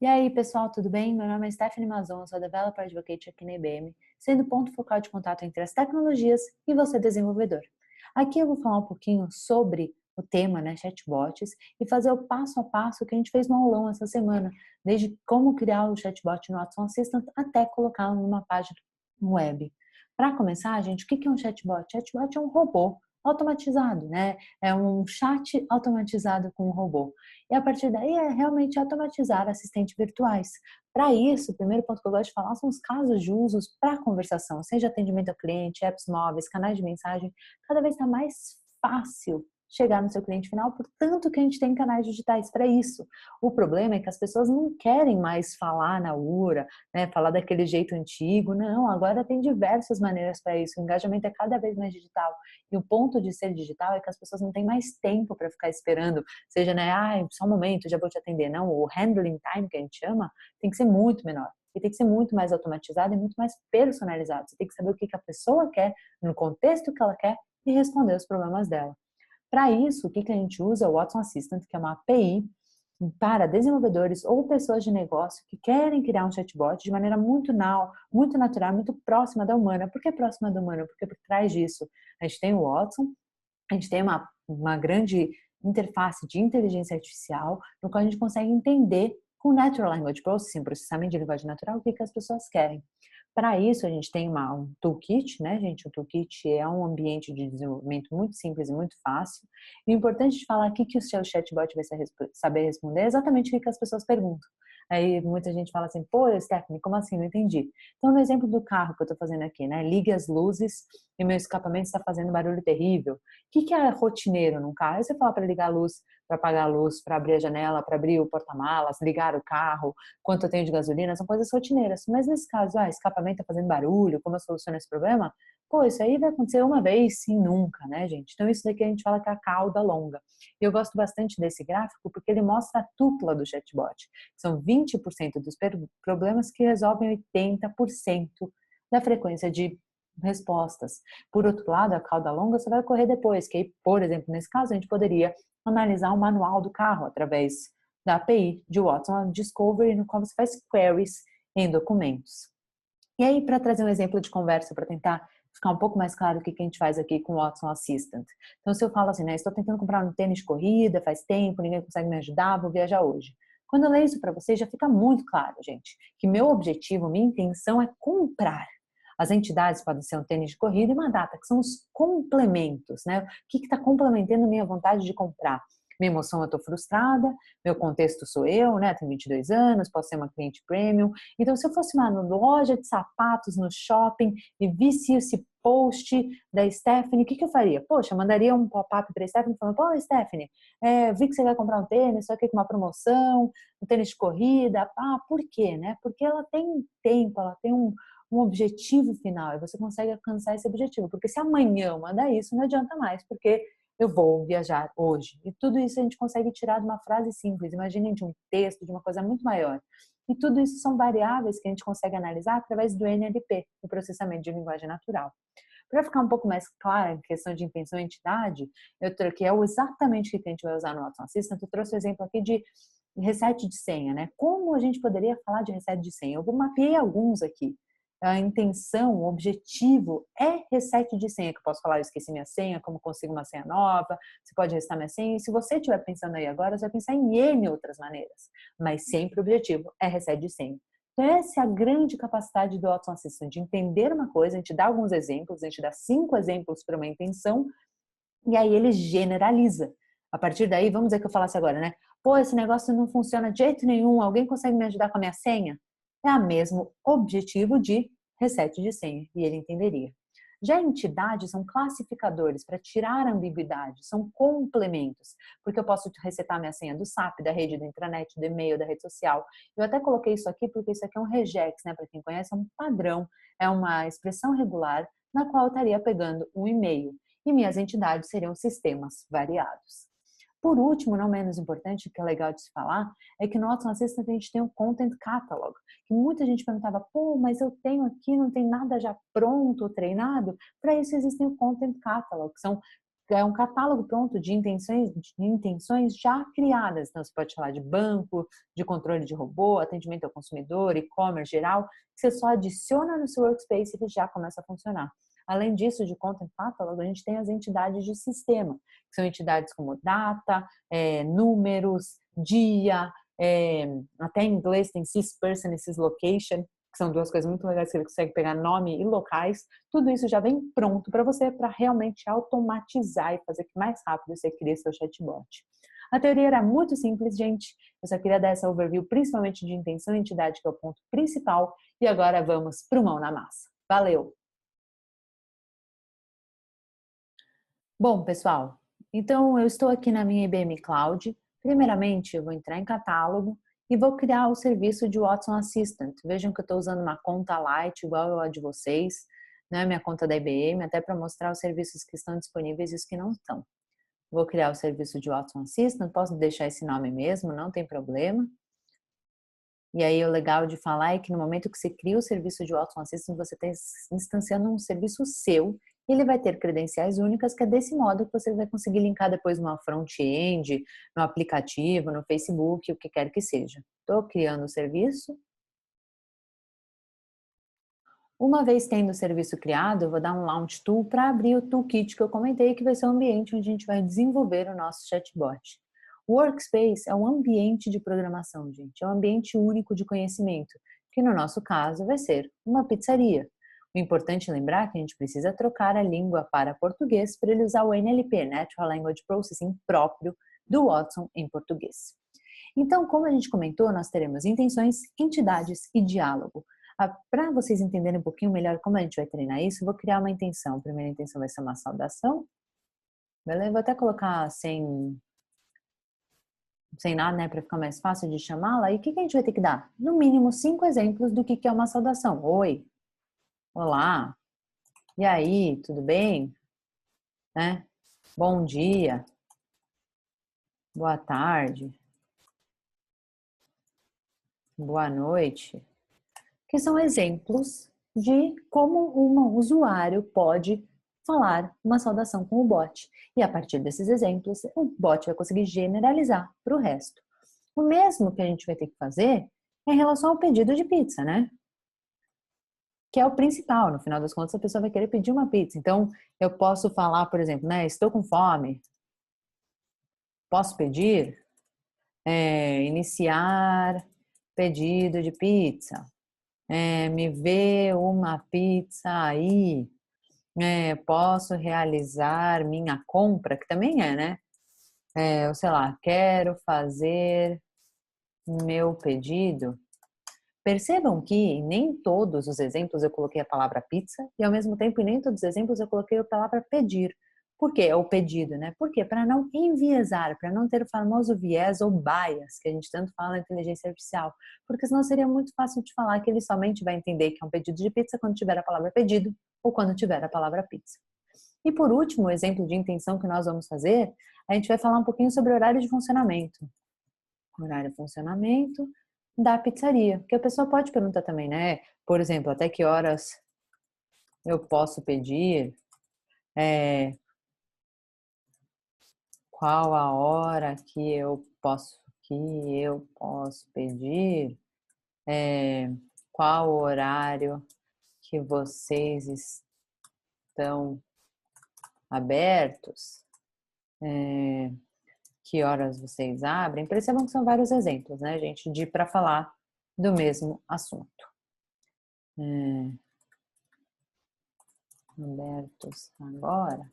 E aí, pessoal, tudo bem? Meu nome é Stephanie Mazon, sou Developer Advocate aqui na IBM, sendo ponto focal de contato entre as tecnologias e você, desenvolvedor. Aqui eu vou falar um pouquinho sobre o tema, né, chatbots, e fazer o passo a passo que a gente fez no aulão essa semana, desde como criar o chatbot no Watson Assistant até colocá-lo numa página web. Para começar, gente, o que é um chatbot? Chatbot é um robô automatizado, né? É um chat automatizado com um robô. E a partir daí é realmente automatizar assistentes virtuais. Para isso, o primeiro ponto que eu gosto de falar são os casos de usos para conversação, seja atendimento ao cliente, apps móveis, canais de mensagem. Cada vez está mais fácil chegar no seu cliente final, portanto que a gente tem canais digitais para isso. O problema é que as pessoas não querem mais falar na URA, né, falar daquele jeito antigo. Não, agora tem diversas maneiras para isso. O engajamento é cada vez mais digital. E o ponto de ser digital é que as pessoas não têm mais tempo para ficar esperando, seja, né, só um momento, já vou te atender. Não, o handling time, que a gente chama, tem que ser muito menor. E tem que ser muito mais automatizado e muito mais personalizado. Você tem que saber o que a pessoa quer, no contexto que ela quer, e responder os problemas dela. Para isso, o que a gente usa? O Watson Assistant, que é uma API para desenvolvedores ou pessoas de negócio que querem criar um chatbot de maneira muito natural, muito próxima da humana. Por que próxima da humana? Porque por trás disso a gente tem o Watson, a gente tem uma grande interface de inteligência artificial, no qual a gente consegue entender com Natural Language Processing, processamento de linguagem natural, o que as pessoas querem. Para isso, a gente tem um toolkit, né, gente? O toolkit é um ambiente de desenvolvimento muito simples e muito fácil. E o importante de falar aqui que o seu chatbot vai saber responder é exatamente o que as pessoas perguntam. Aí muita gente fala assim, pô, Stephanie, como assim? Não entendi. Então, no exemplo do carro que eu estou fazendo aqui, né? Ligue as luzes e meu escapamento está fazendo barulho terrível. O que é rotineiro num carro? Aí você fala para ligar a luz, para apagar a luz, para abrir a janela, para abrir o porta-malas, ligar o carro, quanto eu tenho de gasolina, são coisas rotineiras. Mas nesse caso, escapamento está fazendo barulho, como eu soluciono esse problema? Pô, isso aí vai acontecer uma vez, sim, nunca, né, gente? Então isso daqui a gente fala que é a cauda longa. E eu gosto bastante desse gráfico porque ele mostra a tupla do chatbot. São 20% dos problemas que resolvem 80% da frequência de respostas. Por outro lado, a cauda longa você vai ocorrer depois, que aí, por exemplo, nesse caso, a gente poderia analisar o manual do carro através da API de Watson Discovery, no qual você faz queries em documentos. E aí, para trazer um exemplo de conversa, para tentar ficar um pouco mais claro o que a gente faz aqui com o Watson Assistant. Então, se eu falo assim, né, estou tentando comprar um tênis de corrida, faz tempo, ninguém consegue me ajudar, vou viajar hoje. Quando eu leio isso para vocês, já fica muito claro, gente, que meu objetivo, minha intenção é comprar. As entidades podem ser um tênis de corrida e uma data, que são os complementos, né? O que está complementando minha vontade de comprar? Minha emoção, eu estou frustrada, meu contexto sou eu, né? Tenho 22 anos, posso ser uma cliente premium. Então, se eu fosse uma loja de sapatos no shopping e visse esse post da Stephanie, o que eu faria? Poxa, eu mandaria um pop-up para a Stephanie falando, pô, Stephanie, vi que você vai comprar um tênis, só que com uma promoção, um tênis de corrida. Por quê, né? Porque ela tem um tempo, ela tem um objetivo final e você consegue alcançar esse objetivo. Porque se amanhã eu mandar isso, não adianta mais, porque eu vou viajar hoje. E tudo isso a gente consegue tirar de uma frase simples. Imaginem de um texto, de uma coisa muito maior. E tudo isso são variáveis que a gente consegue analisar através do NLP, o processamento de linguagem natural. Para ficar um pouco mais claro em questão de intenção e entidade, que é exatamente o que a gente vai usar no Watson Assistant, eu trouxe o exemplo aqui de reset de senha, né? Como a gente poderia falar de reset de senha? Eu mapeei alguns aqui. A intenção, o objetivo é reset de senha, que eu posso falar, eu esqueci minha senha, como consigo uma senha nova, você pode restar minha senha, e se você estiver pensando aí agora, você vai pensar em N outras maneiras, mas sempre o objetivo é reset de senha. Então essa é a grande capacidade do Watson Assistant, de entender uma coisa, a gente dá alguns exemplos, a gente dá 5 exemplos para uma intenção, e aí ele generaliza. A partir daí, vamos dizer que eu falasse agora, né? Pô, esse negócio não funciona de jeito nenhum, alguém consegue me ajudar com a minha senha? É o mesmo objetivo de reset de senha, e ele entenderia. Já entidades são classificadores para tirar a ambiguidade, são complementos, porque eu posso resetar minha senha do SAP, da rede, da intranet, do e-mail, da rede social. Eu até coloquei isso aqui porque isso aqui é um regex, né? Para quem conhece, é um padrão, é uma expressão regular na qual eu estaria pegando um e-mail e minhas entidades seriam sistemas variados. Por último, não menos importante, que é legal de se falar, é que no Watson Assistant a gente tem um Content Catalog, que muita gente perguntava, pô, mas eu tenho aqui, não tem nada já pronto, treinado? Para isso existem o Content Catalog, que são é um catálogo pronto de intenções já criadas. Então, você pode falar de banco, de controle de robô, atendimento ao consumidor, e-commerce geral, que você só adiciona no seu workspace e ele já começa a funcionar. Além disso, de Content Catalog, a gente tem as entidades de sistema, que são entidades como data, números, dia, até em inglês tem sysperson e syslocation, que são duas coisas muito legais que ele consegue pegar nome e locais. Tudo isso já vem pronto para você, para realmente automatizar e fazer que mais rápido você crie seu chatbot. A teoria era muito simples, gente. Eu só queria dar essa overview, principalmente de intenção e entidade, que é o ponto principal. E agora vamos para o mão na massa. Valeu! Bom, pessoal, então eu estou aqui na minha IBM Cloud. Primeiramente, eu vou entrar em catálogo e vou criar o serviço de Watson Assistant. Vejam que eu estou usando uma conta light, igual a de vocês, né? Minha conta da IBM, até para mostrar os serviços que estão disponíveis e os que não estão. Vou criar o serviço de Watson Assistant, posso deixar esse nome mesmo, não tem problema. E aí o legal de falar é que no momento que você cria o serviço de Watson Assistant, você está instanciando um serviço seu e ele vai ter credenciais únicas, que é desse modo que você vai conseguir linkar depois numa front-end, no aplicativo, no Facebook, o que quer que seja. Estou criando o serviço. Uma vez tendo o serviço criado, eu vou dar um Launch Tool para abrir o toolkit que eu comentei, que vai ser o ambiente onde a gente vai desenvolver o nosso chatbot. O Workspace é um ambiente de programação, gente. É um ambiente único de conhecimento, que no nosso caso vai ser uma pizzaria. O importante é lembrar que a gente precisa trocar a língua para português para ele usar o NLP, Natural Language Processing, próprio do Watson em português. Então, como a gente comentou, nós teremos intenções, entidades e diálogo. Para vocês entenderem um pouquinho melhor como a gente vai treinar isso, eu vou criar uma intenção. A primeira intenção vai ser uma saudação. Beleza? Vou até colocar sem nada, né, para ficar mais fácil de chamá-la. E o que a gente vai ter que dar? No mínimo 5 exemplos do que é uma saudação. Oi, olá, e aí, tudo bem? Né? Bom dia, boa tarde, boa noite. Que são exemplos de como um usuário pode falar uma saudação com o bot. E a partir desses exemplos, o bot vai conseguir generalizar para o resto. O mesmo que a gente vai ter que fazer é em relação ao pedido de pizza, né? Que é o principal. No final das contas, a pessoa vai querer pedir uma pizza. Então, eu posso falar, por exemplo, né? Estou com fome. Posso pedir? Iniciar pedido de pizza. Me vê uma pizza aí. Posso realizar minha compra, que também né? Eu sei lá, quero fazer meu pedido. Percebam que em nem todos os exemplos eu coloquei a palavra pizza e ao mesmo tempo em nem todos os exemplos eu coloquei a palavra pedir. Por quê? É o pedido, né? Por quê? Para não enviesar, para não ter o famoso viés ou bias que a gente tanto fala na inteligência artificial. Porque senão seria muito fácil de falar que ele somente vai entender que é um pedido de pizza quando tiver a palavra pedido ou quando tiver a palavra pizza. E por último, o exemplo de intenção que nós vamos fazer, a gente vai falar um pouquinho sobre horário de funcionamento. Horário de funcionamento da pizzaria, porque a pessoa pode perguntar também, né? Por exemplo, até que horas eu posso pedir? Qual a hora que eu posso pedir? Qual o horário que vocês estão abertos? Que horas vocês abrem? Percebam que são vários exemplos, né, gente, para falar do mesmo assunto. Abertos agora.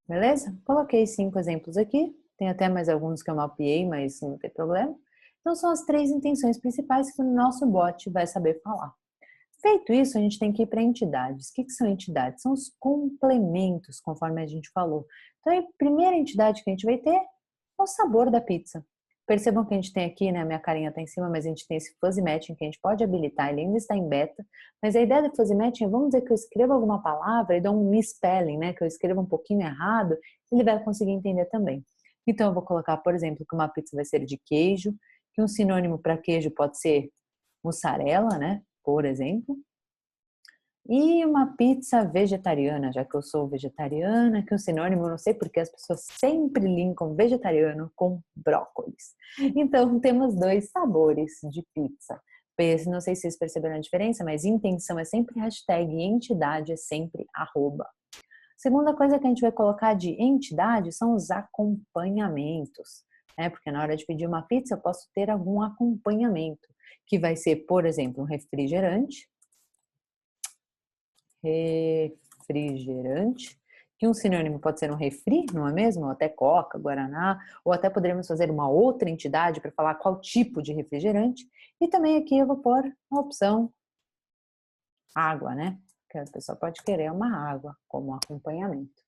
Beleza? Coloquei 5 exemplos aqui. Tem até mais alguns que eu mapeei, mas não tem problema. Então, são as 3 intenções principais que o nosso bot vai saber falar. Feito isso, a gente tem que ir para entidades. O que são entidades? São os complementos, conforme a gente falou. Então, a primeira entidade que a gente vai ter é o sabor da pizza. Percebam que a gente tem aqui, né, a minha carinha está em cima, mas a gente tem esse fuzzy matching que a gente pode habilitar, ele ainda está em beta, mas a ideia do fuzzy matching é, vamos dizer que eu escreva alguma palavra e dou um misspelling, né, que eu escreva um pouquinho errado, ele vai conseguir entender também. Então eu vou colocar, por exemplo, que uma pizza vai ser de queijo, que um sinônimo para queijo pode ser mussarela, né, por exemplo. E uma pizza vegetariana, já que eu sou vegetariana, que é um sinônimo, eu não sei porque as pessoas sempre linkam vegetariano com brócolis. Então, temos dois sabores de pizza. Não sei se vocês perceberam a diferença, mas intenção é sempre hashtag, entidade é sempre arroba. Segunda coisa que a gente vai colocar de entidade são os acompanhamentos, né? Porque na hora de pedir uma pizza eu posso ter algum acompanhamento, que vai ser, por exemplo, um refrigerante, que um sinônimo pode ser um refri, não é mesmo? Ou até Coca, Guaraná, ou até poderíamos fazer uma outra entidade para falar qual tipo de refrigerante. E também aqui eu vou pôr a opção água, né? Que a pessoa pode querer uma água como acompanhamento.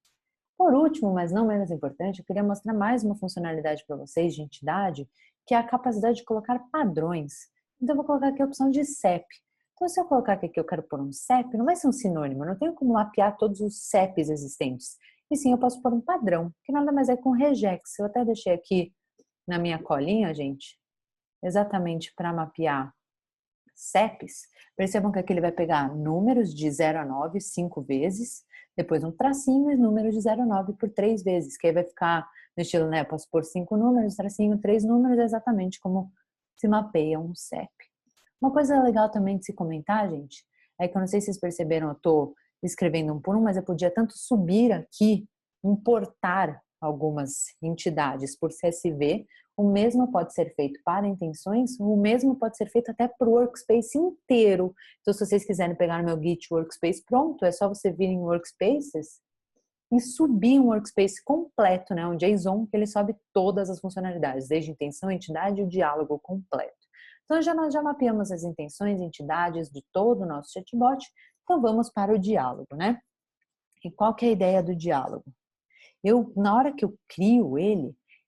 Por último, mas não menos importante, eu queria mostrar mais uma funcionalidade para vocês de entidade, que é a capacidade de colocar padrões. Então, eu vou colocar aqui a opção de CEP. Então, se eu colocar aqui que eu quero pôr um CEP, não vai ser um sinônimo, eu não tenho como mapear todos os CEPs existentes. E sim, eu posso pôr um padrão, que nada mais é com regex. Eu até deixei aqui na minha colinha, gente, exatamente para mapear CEPs, percebam que aqui ele vai pegar números de 0 a 9 5 vezes, depois um tracinho e números de 0 a 9 por 3 vezes, que aí vai ficar no estilo, né, posso pôr 5 números, tracinho, 3 números, exatamente como se mapeia um CEP. Uma coisa legal também de se comentar, gente, é que eu não sei se vocês perceberam, eu tô escrevendo um por um, mas eu podia tanto subir aqui, importar algumas entidades por CSV, o mesmo pode ser feito para intenções, o mesmo pode ser feito até para o workspace inteiro. Então, se vocês quiserem pegar no meu Git Workspace pronto, é só você vir em Workspaces e subir um workspace completo, né? Um JSON que ele sobe todas as funcionalidades, desde intenção, entidade e o diálogo completo. Então, nós já mapeamos as intenções, entidades de todo o nosso chatbot, então vamos para o diálogo, né? E qual que é a ideia do diálogo? Na hora que eu crio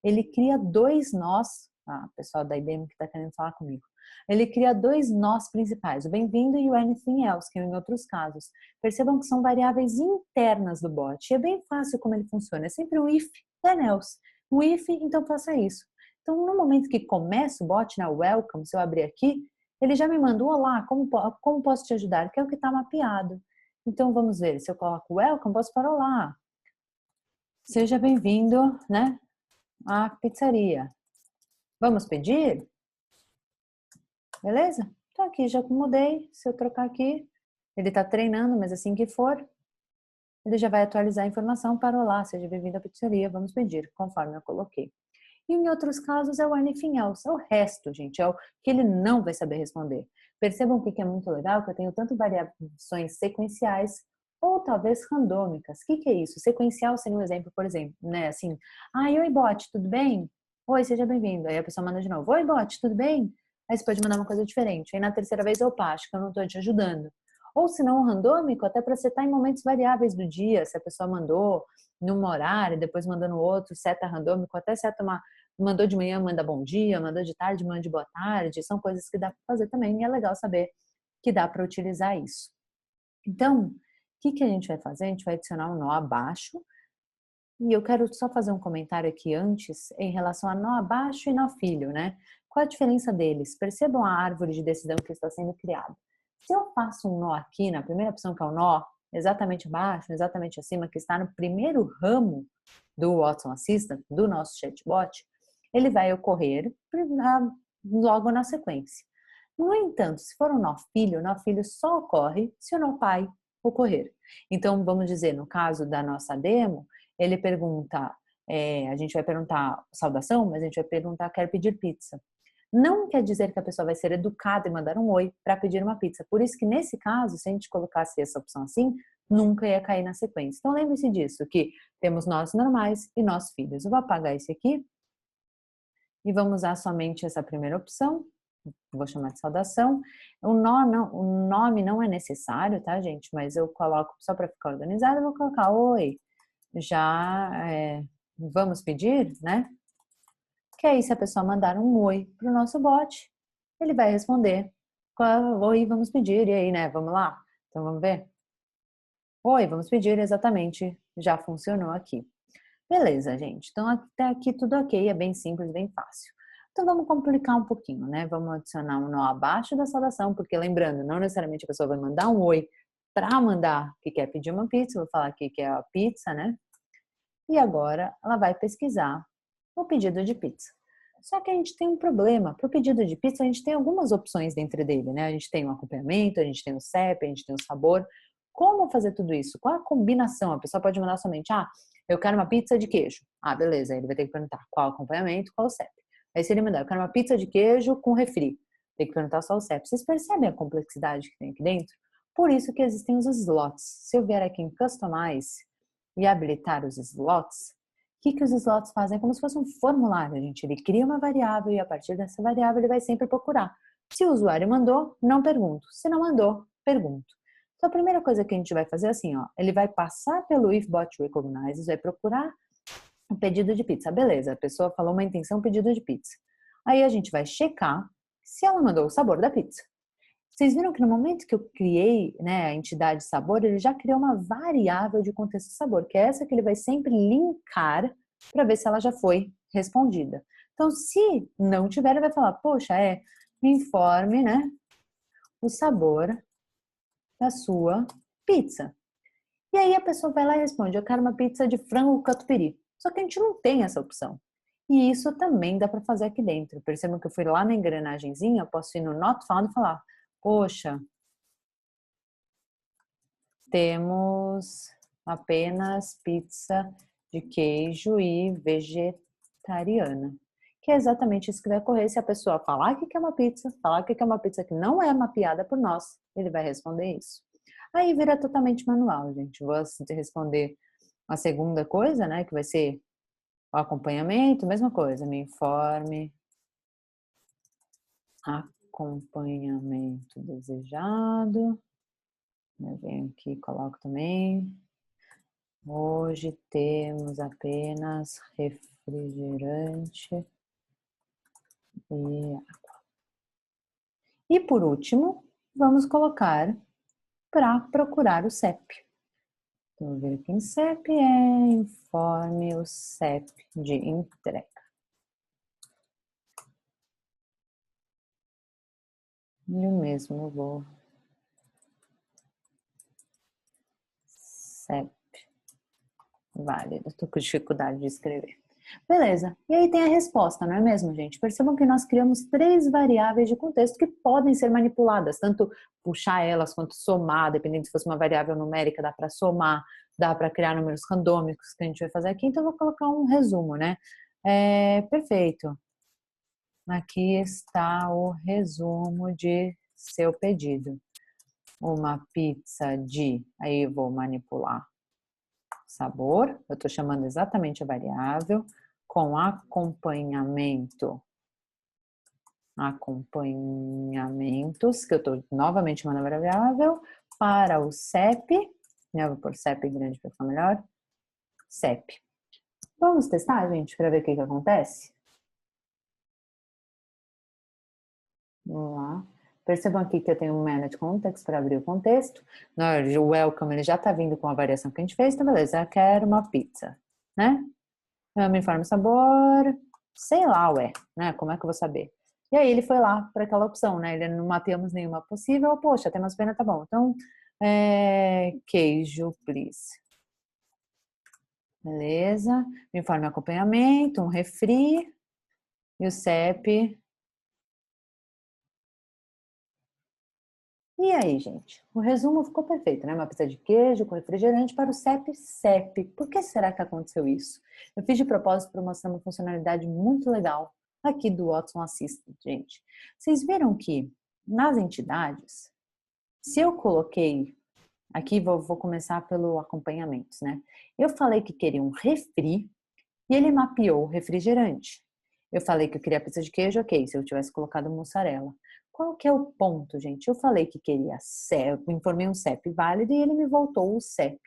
ele cria dois nós, pessoal da IBM que está querendo falar comigo, ele cria dois nós principais, o bem-vindo e o anything else, que em outros casos. Percebam que são variáveis internas do bot, e é bem fácil como ele funciona, é sempre o if, then else. O if, então faça isso. Então, no momento que começa o bot, na welcome, se eu abrir aqui, ele já me mandou, olá, como posso te ajudar? Que é o que está mapeado. Então, vamos ver, se eu coloco welcome, posso falar olá. Seja bem-vindo, né, à pizzaria. Vamos pedir? Beleza? Então aqui já mudei. Se eu trocar aqui, ele está treinando, mas assim que for, ele já vai atualizar a informação para olá, seja bem-vindo à pizzaria, vamos pedir, conforme eu coloquei. E em outros casos é o anything else, é o resto, gente, é o que ele não vai saber responder. Percebam o que é muito legal, que eu tenho tanto variações sequenciais ou talvez randômicas. O que é isso? Sequencial seria um exemplo, por exemplo, né? Assim, oi bot, tudo bem? Oi, seja bem-vindo. Aí a pessoa manda de novo, oi bot, tudo bem? Aí você pode mandar uma coisa diferente. Aí na terceira vez, opa, acho que eu não estou te ajudando. Ou se não, randômico, até para setar em momentos variáveis do dia, se a pessoa mandou num horário, depois mandou no outro, seta randômico, até seta mandou de manhã, manda bom dia, mandou de tarde, manda de boa tarde, são coisas que dá para fazer também e é legal saber que dá para utilizar isso. Então, o que a gente vai fazer? A gente vai adicionar um nó abaixo e eu quero só fazer um comentário aqui antes em relação a nó abaixo e nó filho, né? Qual a diferença deles? Percebam a árvore de decisão que está sendo criada. Se eu faço um nó aqui na primeira opção, que é o nó exatamente abaixo, exatamente acima, que está no primeiro ramo do Watson Assistant, do nosso chatbot, ele vai ocorrer logo na sequência. No entanto, se for um o nó filho só ocorre se o nó pai ocorrer. Então, vamos dizer, no caso da nossa demo, ele pergunta, a gente vai perguntar saudação, mas a gente vai perguntar, quer pedir pizza. Não quer dizer que a pessoa vai ser educada e mandar um oi para pedir uma pizza. Por isso que nesse caso, se a gente colocasse essa opção assim, nunca ia cair na sequência. Então lembre-se disso, que temos nós normais e nós filhos. Eu vou apagar esse aqui e vamos usar somente essa primeira opção. Vou chamar de saudação. O nome não é necessário, tá, gente? Mas eu coloco só para ficar organizado, eu vou colocar oi. Já vamos pedir, né? Que aí se a pessoa mandar um oi para o nosso bot, ele vai responder oi, vamos pedir, e aí, né? Vamos lá? Então vamos ver? Oi, vamos pedir, exatamente, já funcionou aqui. Beleza, gente. Então até aqui tudo ok, é bem simples, bem fácil. Então vamos complicar um pouquinho, né? Vamos adicionar um nó abaixo da saudação, porque lembrando, não necessariamente a pessoa vai mandar um oi para mandar que quer pedir uma pizza, vou falar aqui que é a pizza, né? E agora ela vai pesquisar o pedido de pizza. Só que a gente tem um problema. Para o pedido de pizza, a gente tem algumas opções dentro dele, né? A gente tem o acompanhamento, a gente tem o CEP, a gente tem o sabor. Como fazer tudo isso? Qual a combinação? A pessoa pode mandar somente, eu quero uma pizza de queijo. Beleza. Aí ele vai ter que perguntar qual o acompanhamento, qual o CEP. Aí se ele mandar, eu quero uma pizza de queijo com refri. Tem que perguntar só o CEP. Vocês percebem a complexidade que tem aqui dentro? Por isso que existem os slots. Se eu vier aqui em Customize e habilitar os slots, o que os slots fazem? É como se fosse um formulário, gente. Ele cria uma variável e a partir dessa variável ele vai sempre procurar. Se o usuário mandou, não pergunto. Se não mandou, pergunto. Então a primeira coisa que a gente vai fazer é assim, ele vai passar pelo if bot recognizes, vai procurar um pedido de pizza. Beleza, a pessoa falou uma intenção pedido de pizza. Aí a gente vai checar se ela mandou o sabor da pizza. Vocês viram que no momento que eu criei, né, a entidade sabor, ele já criou uma variável de contexto sabor, que é essa que ele vai sempre linkar para ver se ela já foi respondida. Então, se não tiver, ele vai falar, poxa, me informe, né, o sabor da sua pizza. E aí a pessoa vai lá e responde, eu quero uma pizza de frango catupiry. Só que a gente não tem essa opção. E isso também dá para fazer aqui dentro. Percebam que eu fui lá na engrenagemzinha, eu posso ir no Not Found e falar, poxa, temos apenas pizza de queijo e vegetariana. Que é exatamente isso que vai ocorrer se a pessoa falar que quer uma pizza, falar que quer uma pizza que não é mapeada por nós, ele vai responder isso. Aí vira totalmente manual, gente. Vou responder a segunda coisa, né, que vai ser o acompanhamento, mesma coisa, me informe, acompanhamento desejado. Eu venho aqui e coloco também. Hoje temos apenas refrigerante e água. E por último, vamos colocar para procurar o CEP. Então, vou ver aqui em CEP, informe o CEP de entrega. E o mesmo eu vou CEP válido. Estou com dificuldade de escrever. Beleza. E aí tem a resposta, não é mesmo, gente? Percebam que nós criamos 3 variáveis de contexto que podem ser manipuladas, tanto puxar elas quanto somar, dependendo se fosse uma variável numérica, dá para somar, dá para criar números randômicos que a gente vai fazer aqui, então eu vou colocar um resumo, né? Perfeito. Aqui está o resumo de seu pedido. Uma pizza de, aí eu vou manipular sabor, eu estou chamando exatamente a variável, com acompanhamentos, que eu estou novamente chamando a variável, para o CEP, né, vou pôr CEP grande para ficar melhor, CEP. Vamos testar, gente, para ver o que acontece? Vamos lá. Percebam aqui que eu tenho um Manage Context para abrir o contexto. O Welcome ele já está vindo com a variação que a gente fez, então beleza, eu quero uma pizza, né? Me informe o sabor, sei lá, né? Como é que eu vou saber? E aí ele foi lá para aquela opção, né? Ele não mapeamos nenhuma possível, poxa, temos pena, tá bom. Então, queijo, please. Beleza. Me informe acompanhamento, um refri e o CEP. E aí, gente? O resumo ficou perfeito, né? Uma pizza de queijo com refrigerante para o CEP. Por que será que aconteceu isso? Eu fiz de propósito para mostrar uma funcionalidade muito legal aqui do Watson Assistant, gente. Vocês viram que nas entidades, se eu coloquei, aqui vou começar pelo acompanhamento, né? Eu falei que queria um refri e ele mapeou o refrigerante. Eu falei que eu queria pizza de queijo, ok, se eu tivesse colocado mussarela. Qual que é o ponto, gente? Eu falei que queria CEP, eu informei um CEP válido e ele me voltou o CEP.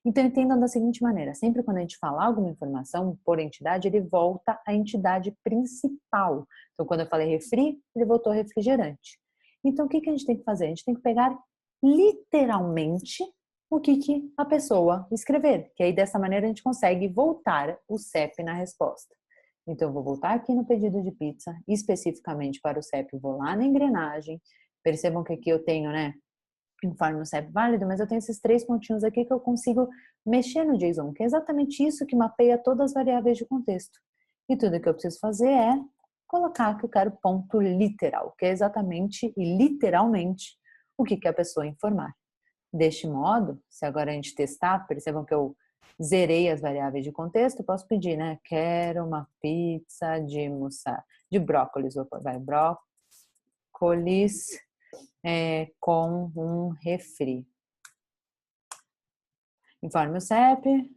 Então entendam da seguinte maneira, sempre quando a gente falar alguma informação por entidade, ele volta à entidade principal. Então quando eu falei refri, ele voltou refrigerante. Então o que a gente tem que fazer? A gente tem que pegar literalmente o que a pessoa escrever, que aí dessa maneira a gente consegue voltar o CEP na resposta. Então, eu vou voltar aqui no pedido de pizza, especificamente para o CEP, vou lá na engrenagem, percebam que aqui eu tenho, né, informe o CEP válido, mas eu tenho esses 3 pontinhos aqui que eu consigo mexer no JSON, que é exatamente isso que mapeia todas as variáveis de contexto. E tudo que eu preciso fazer é colocar que eu quero ponto literal, que é exatamente e literalmente o que a pessoa informar. Deste modo, se agora a gente testar, percebam que eu zerei as variáveis de contexto, eu posso pedir, né? Quero uma pizza de brócolis, vai, brócolis com um refri. Informe o CEP.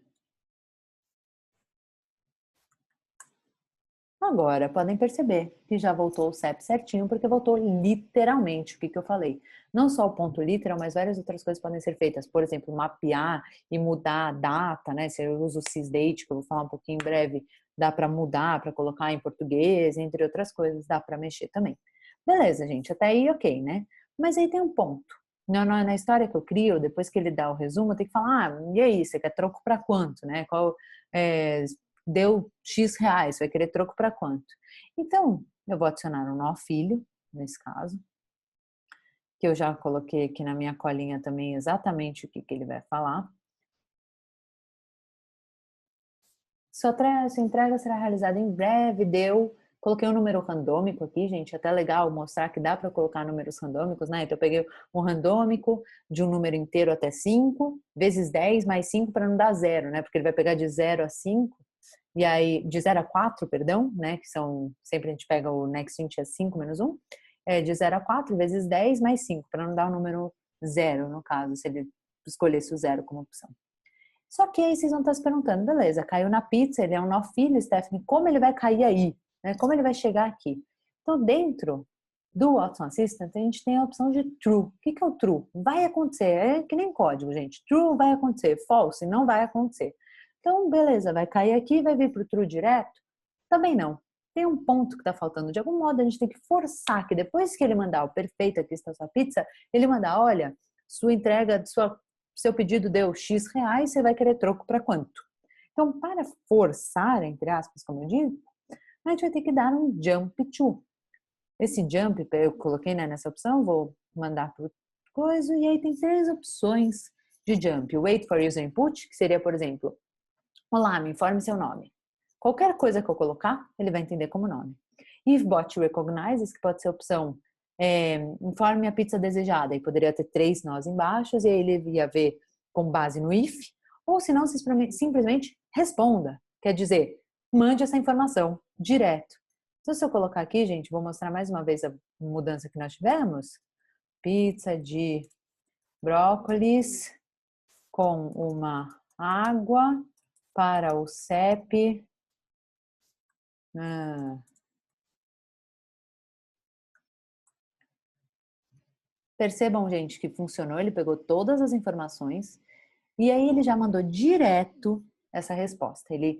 Agora, podem perceber que já voltou o CEP certinho, porque voltou literalmente o que eu falei. Não só o ponto literal, mas várias outras coisas podem ser feitas. Por exemplo, mapear e mudar a data, né? Se eu uso o sysdate, que eu vou falar um pouquinho em breve, dá para mudar, para colocar em português, entre outras coisas, dá para mexer também. Beleza, gente, até aí ok, né? Mas aí tem um ponto. Na história que eu crio, depois que ele dá o resumo, eu tenho que falar, e aí, você quer troco para quanto, né? Deu X reais, vai querer troco para quanto? Então, eu vou adicionar um nó filho, nesse caso, que eu já coloquei aqui na minha colinha também exatamente o que ele vai falar. Sua entrega será realizada em breve, coloquei um número randômico aqui, gente, até legal mostrar que dá para colocar números randômicos, né? Então eu peguei um randômico de um número inteiro até 5, vezes 10 mais 5 para não dar zero, né? Porque ele vai pegar de 0 a 5, e aí, de 0 a 4, perdão, né? Que são, sempre a gente pega o next int é 5 menos 1, de 0 a 4 vezes 10 mais 5, para não dar o número zero, no caso, se ele escolhesse o zero como opção. Só que aí vocês vão estar se perguntando, beleza, caiu na pizza, ele é um nó filho, Stephanie, como ele vai cair aí? Né? Como ele vai chegar aqui? Então, dentro do Watson Assistant, a gente tem a opção de true. O que é o true? Vai acontecer, é que nem código, gente. True vai acontecer, false não vai acontecer. Então, beleza, vai cair aqui, vai vir para o true direto? Também não. Tem um ponto que está faltando. De algum modo, a gente tem que forçar que depois que ele mandar o perfeito, aqui está a sua pizza, ele mandar, olha, sua entrega, seu pedido deu X reais, você vai querer troco para quanto? Então, para forçar, entre aspas, como eu disse, a gente vai ter que dar um jump to. Esse jump, eu coloquei, né, nessa opção, vou mandar para o coisa, e aí tem 3 opções de jump. Wait for user input, que seria, por exemplo, olá, me informe seu nome. Qualquer coisa que eu colocar, ele vai entender como nome. If bot recognizes, que pode ser a opção informe a pizza desejada, e poderia ter 3 nós embaixo, e aí ele ia ver com base no if, ou se não, simplesmente responda, quer dizer, mande essa informação direto. Então, se eu colocar aqui, gente, vou mostrar mais uma vez a mudança que nós tivemos, pizza de brócolis com uma água para o CEP. Percebam, gente, que funcionou, ele pegou todas as informações e aí ele já mandou direto essa resposta. Ele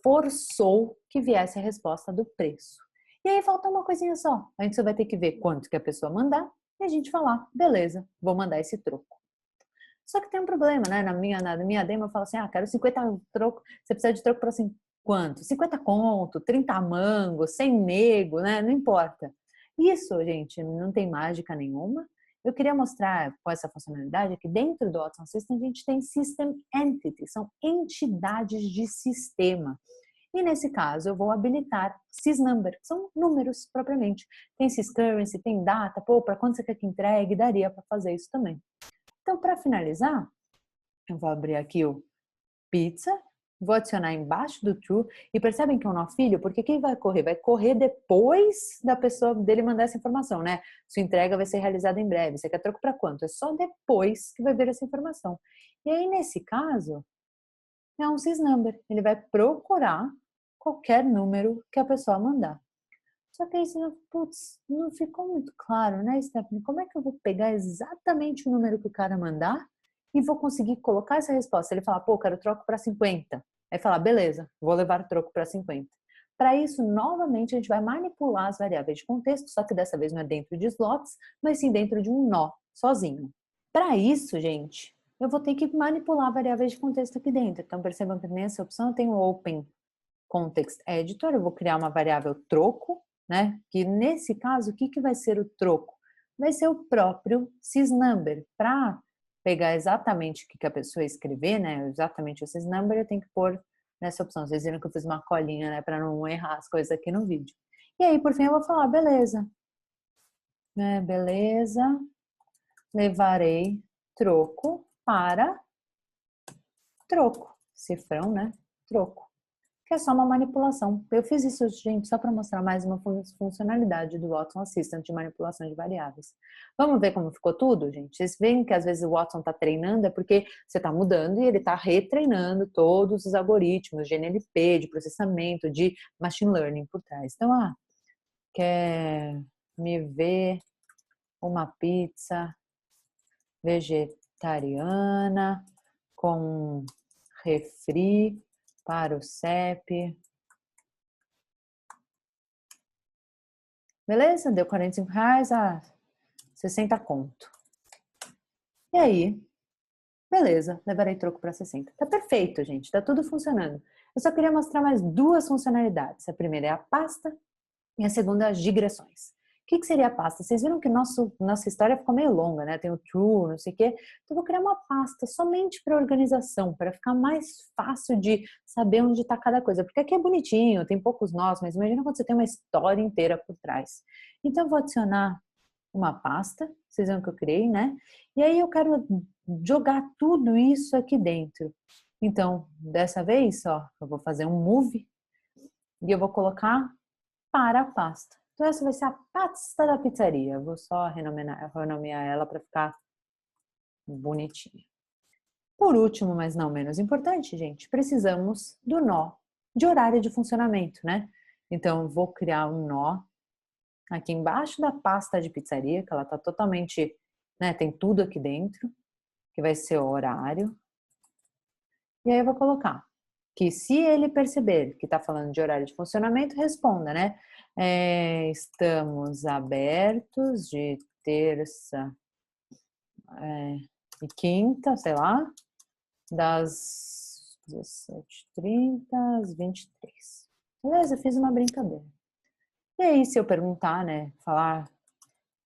forçou que viesse a resposta do preço. E aí falta uma coisinha só. A gente só vai ter que ver quanto que a pessoa mandar e a gente falar, beleza, vou mandar esse troco. Só que tem um problema, né? Na minha demo eu falo assim, quero 50 troco, você precisa de troco para assim, quanto? 50 conto, 30 mangos, 100 nego, né? Não importa. Isso, gente, não tem mágica nenhuma. Eu queria mostrar com essa funcionalidade que dentro do Watson System a gente tem System Entities, são entidades de sistema. E nesse caso eu vou habilitar sysnumber, que são números propriamente. Tem syscurrency, tem data, para quando você quer que entregue, daria para fazer isso também. Então, para finalizar, eu vou abrir aqui o pizza, vou adicionar embaixo do true e percebem que é um nó filho, porque quem vai correr? Vai correr depois da pessoa dele mandar essa informação, né? Sua entrega vai ser realizada em breve. Você quer troco para quanto? É só depois que vai ver essa informação. E aí, nesse caso, é um sysnumber. Ele vai procurar qualquer número que a pessoa mandar. Só que aí você, putz, não ficou muito claro, né, Stephanie? Como é que eu vou pegar exatamente o número que o cara mandar e vou conseguir colocar essa resposta? Ele fala, pô, quero troco para 50. Aí fala, beleza, vou levar o troco para 50. Para isso, novamente, a gente vai manipular as variáveis de contexto, só que dessa vez não é dentro de slots, mas sim dentro de um nó, sozinho. Para isso, gente, eu vou ter que manipular variáveis de contexto aqui dentro. Então, percebam que nessa opção eu tenho o Open Context Editor, eu vou criar uma variável troco, né? Que nesse caso, o que vai ser o troco? vai ser o próprio sysnumber. Para pegar exatamente o que a pessoa escrever, né, exatamente o sysnumber, eu tenho que pôr nessa opção. Vocês viram que eu fiz uma colinha, né, para não errar as coisas aqui no vídeo. E aí, por fim, eu vou falar, beleza, né, beleza, levarei troco para troco, cifrão, né, troco, que é só uma manipulação. Eu fiz isso, gente, só para mostrar mais uma funcionalidade do Watson Assistant de manipulação de variáveis. Vamos ver como ficou tudo, gente? Vocês veem que às vezes o Watson está treinando, é porque você está mudando e ele está retreinando todos os algoritmos de NLP, de processamento, de machine learning por trás. Então, quer me ver uma pizza vegetariana com refri para o CEP. Beleza? Deu R$45, 60 conto. E aí, beleza, levarei troco para 60. Tá perfeito, gente, tá tudo funcionando. Eu só queria mostrar mais duas funcionalidades. A primeira é a pasta e a segunda as digressões. O que seria a pasta? Vocês viram que nossa história ficou meio longa, né? Tem o true, não sei o quê. Então, eu vou criar uma pasta somente para organização, para ficar mais fácil de saber onde está cada coisa. Porque aqui é bonitinho, tem poucos nós, mas imagina quando você tem uma história inteira por trás. Então, eu vou adicionar uma pasta, vocês viram que eu criei, né? E aí eu quero jogar tudo isso aqui dentro. Então, dessa vez, eu vou fazer um move e eu vou colocar para a pasta. Então, essa vai ser a pasta da pizzaria. Eu vou só renomear ela para ficar bonitinha. Por último, mas não menos importante, gente, precisamos do nó de horário de funcionamento, né? Então, eu vou criar um nó aqui embaixo da pasta de pizzaria, que ela tá totalmente, né, tem tudo aqui dentro, que vai ser o horário. E aí eu vou colocar que se ele perceber que está falando de horário de funcionamento, responda, né? Estamos abertos de terça e quinta, sei lá, das 17h30 às 23h. Beleza, fiz uma brincadeira. E aí, se eu perguntar, né, falar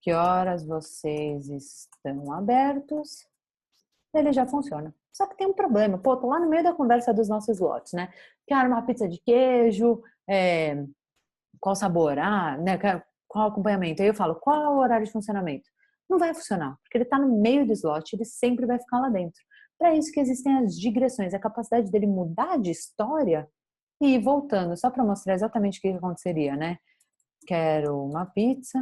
que horas vocês estão abertos, ele já funciona. Só que tem um problema, pô, tô lá no meio da conversa dos nossos slots, né? Quero uma pizza de queijo, qual sabor? Né? Qual acompanhamento? Aí eu falo, qual é o horário de funcionamento? Não vai funcionar, porque ele está no meio do slot, ele sempre vai ficar lá dentro. Para isso que existem as digressões, a capacidade dele mudar de história e ir voltando, só para mostrar exatamente o que aconteceria, né? Quero uma pizza.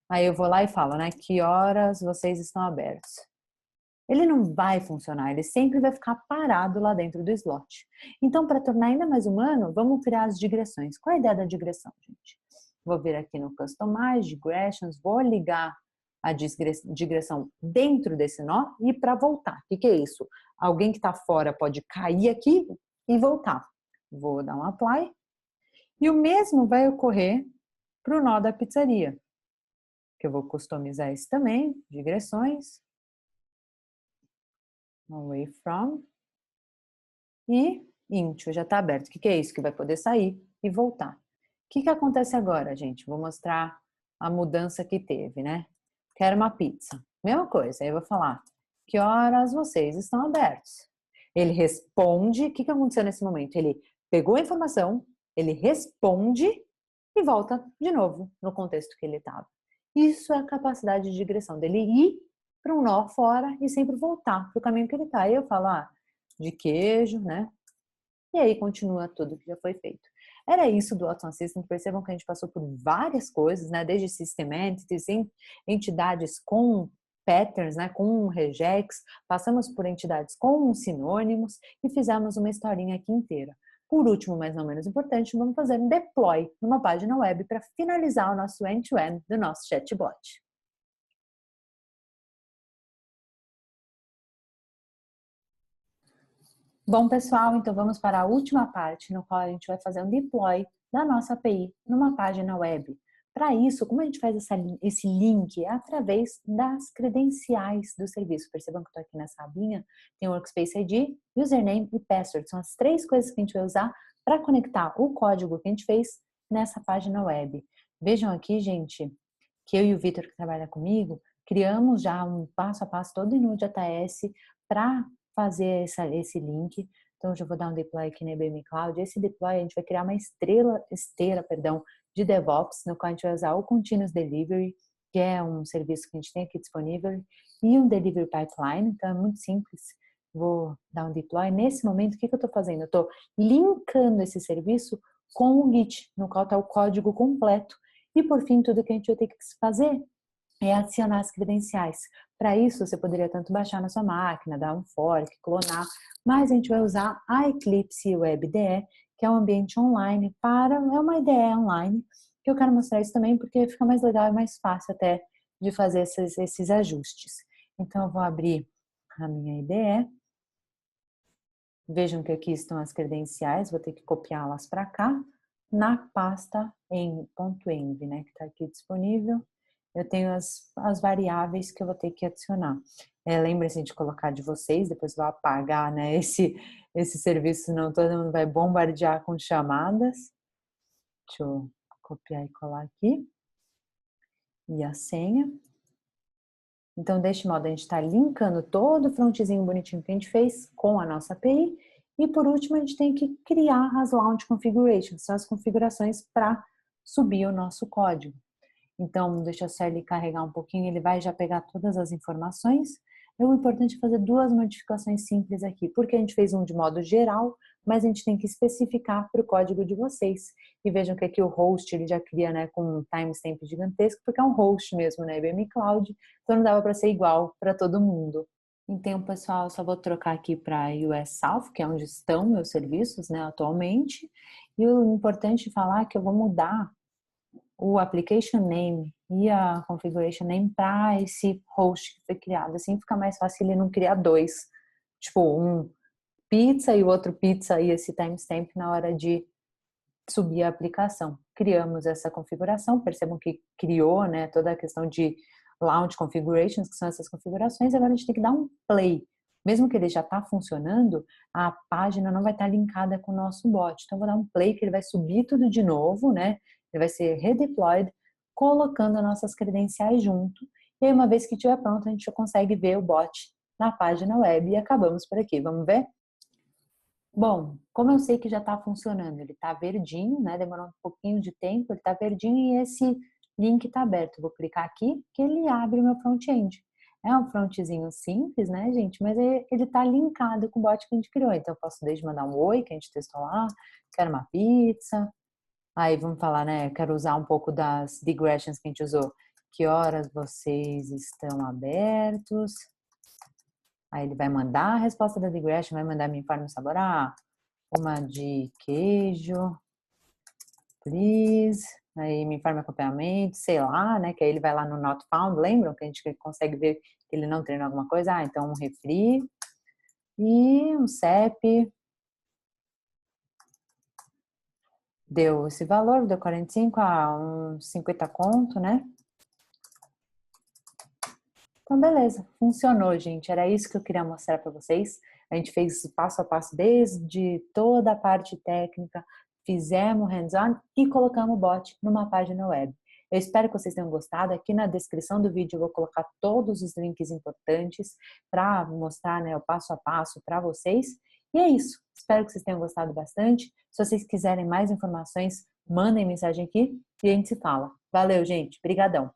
Aí eu vou lá e falo, né? Que horas vocês estão abertos? Ele não vai funcionar, ele sempre vai ficar parado lá dentro do slot. Então, para tornar ainda mais humano, vamos criar as digressões. Qual é a ideia da digressão, gente? Vou vir aqui no Customize, Digressions, vou ligar a digressão dentro desse nó e para voltar. O que é isso? Alguém que está fora pode cair aqui e voltar. Vou dar um Apply. E o mesmo vai ocorrer para o nó da pizzaria, que eu vou customizar esse também, digressões. Away from e into, já está aberto. O que é isso? Que vai poder sair e voltar. O que acontece agora, gente? Vou mostrar a mudança que teve, né? Quero uma pizza. Mesma coisa, aí eu vou falar, que horas vocês estão abertos? Ele responde, o que aconteceu nesse momento? Ele pegou a informação, ele responde e volta de novo no contexto que ele estava. Isso é a capacidade de digressão dele ir para um nó fora e sempre voltar para o caminho que ele está. Aí eu falo, de queijo, né? E aí continua tudo que já foi feito. Era isso do Watson Assistant. Percebam que a gente passou por várias coisas, né? Desde system entities, entidades com patterns, né? Com regex, passamos por entidades com sinônimos e fizemos uma historinha aqui inteira. Por último, mas não menos importante, vamos fazer um deploy numa página web para finalizar o nosso end-to-end do nosso chatbot. Bom, pessoal, então vamos para a última parte, no qual a gente vai fazer um deploy da nossa API numa página web. Para isso, como a gente faz esse link? É através das credenciais do serviço. Percebam que eu estou aqui nessa abinha, tem o Workspace ID, Username e Password. São as três coisas que a gente vai usar para conectar o código que a gente fez nessa página web. Vejam aqui, gente, que eu e o Vitor, que trabalha comigo, criamos já um passo a passo todo em Node.js para fazer esse link. Então, eu já vou dar um deploy aqui na IBM Cloud. Esse deploy, a gente vai criar uma esteira, de DevOps, no qual a gente vai usar o Continuous Delivery, que é um serviço que a gente tem aqui disponível, e um Delivery Pipeline. Então, é muito simples. Vou dar um deploy. Nesse momento, o que eu estou fazendo? Eu estou linkando esse serviço com o Git, no qual está o código completo. E, por fim, tudo que a gente vai ter que fazer é adicionar as credenciais. Para isso, você poderia tanto baixar na sua máquina, dar um fork, clonar, mas a gente vai usar a Eclipse Web IDE, que é um ambiente online é uma IDE online, que eu quero mostrar isso também porque fica mais legal e mais fácil até de fazer esses ajustes. Então, eu vou abrir a minha IDE. Vejam que aqui estão as credenciais, vou ter que copiá-las para cá, na pasta em .env, né, que está aqui disponível. Eu tenho as variáveis que eu vou ter que adicionar. Lembre-se de colocar de vocês, depois vou apagar, né, esse serviço, senão todo mundo vai bombardear com chamadas. Deixa eu copiar e colar aqui. E a senha. Então, deste modo, a gente está linkando todo o frontzinho bonitinho que a gente fez com a nossa API. E, por último, a gente tem que criar as Launch Configurations, são as configurações para subir o nosso código. Então, deixa eu só ele carregar um pouquinho, ele vai já pegar todas as informações. O importante é fazer duas modificações simples aqui, porque a gente fez um de modo geral, mas a gente tem que especificar para o código de vocês. E vejam que aqui o host ele já cria, né, com um timestamp gigantesco, porque é um host mesmo, né, IBM Cloud, então não dava para ser igual para todo mundo. Então, pessoal, eu só vou trocar aqui para US South, que é onde estão meus serviços, né, atualmente. E o importante falar é que eu vou mudar o application name e a configuration name para esse host que foi criado. Assim fica mais fácil ele não criar dois. Tipo, um pizza e o outro pizza e esse timestamp na hora de subir a aplicação. Criamos essa configuração, percebam que criou, né, toda a questão de launch configurations, que são essas configurações, agora a gente tem que dar um play. Mesmo que ele já está funcionando, a página não vai estar linkada com o nosso bot. Então, eu vou dar um play que ele vai subir tudo de novo, né? Ele vai ser redeployed, colocando as nossas credenciais junto. E aí, uma vez que estiver pronto, a gente já consegue ver o bot na página web e acabamos por aqui. Vamos ver? Bom, como eu sei que já está funcionando, ele está verdinho, né? Demorou um pouquinho de tempo, ele está verdinho e esse link está aberto. Vou clicar aqui que ele abre o meu front-end. É um frontzinho simples, né, gente? Mas ele está linkado com o bot que a gente criou. Então, eu posso desde mandar um oi, que a gente testou lá, quero uma pizza. Aí vamos falar, né? Quero usar um pouco das digressions que a gente usou. Que horas vocês estão abertos? Aí ele vai mandar a resposta da digression, vai mandar me informe o sabor. Uma de queijo, please. Aí me informe acompanhamento, sei lá, né? Que aí ele vai lá no not found, lembram? Que a gente consegue ver que ele não treinou alguma coisa. Então um refri e um CEP. Deu esse valor, deu 45, uns 50 conto, né? Então, beleza, funcionou, gente. Era isso que eu queria mostrar para vocês. A gente fez passo a passo desde toda a parte técnica, fizemos hands-on e colocamos o bot numa página web. Eu espero que vocês tenham gostado. Aqui na descrição do vídeo eu vou colocar todos os links importantes para mostrar, né, o passo a passo para vocês. E é isso. Espero que vocês tenham gostado bastante. Se vocês quiserem mais informações, mandem mensagem aqui e a gente se fala. Valeu, gente. Brigadão.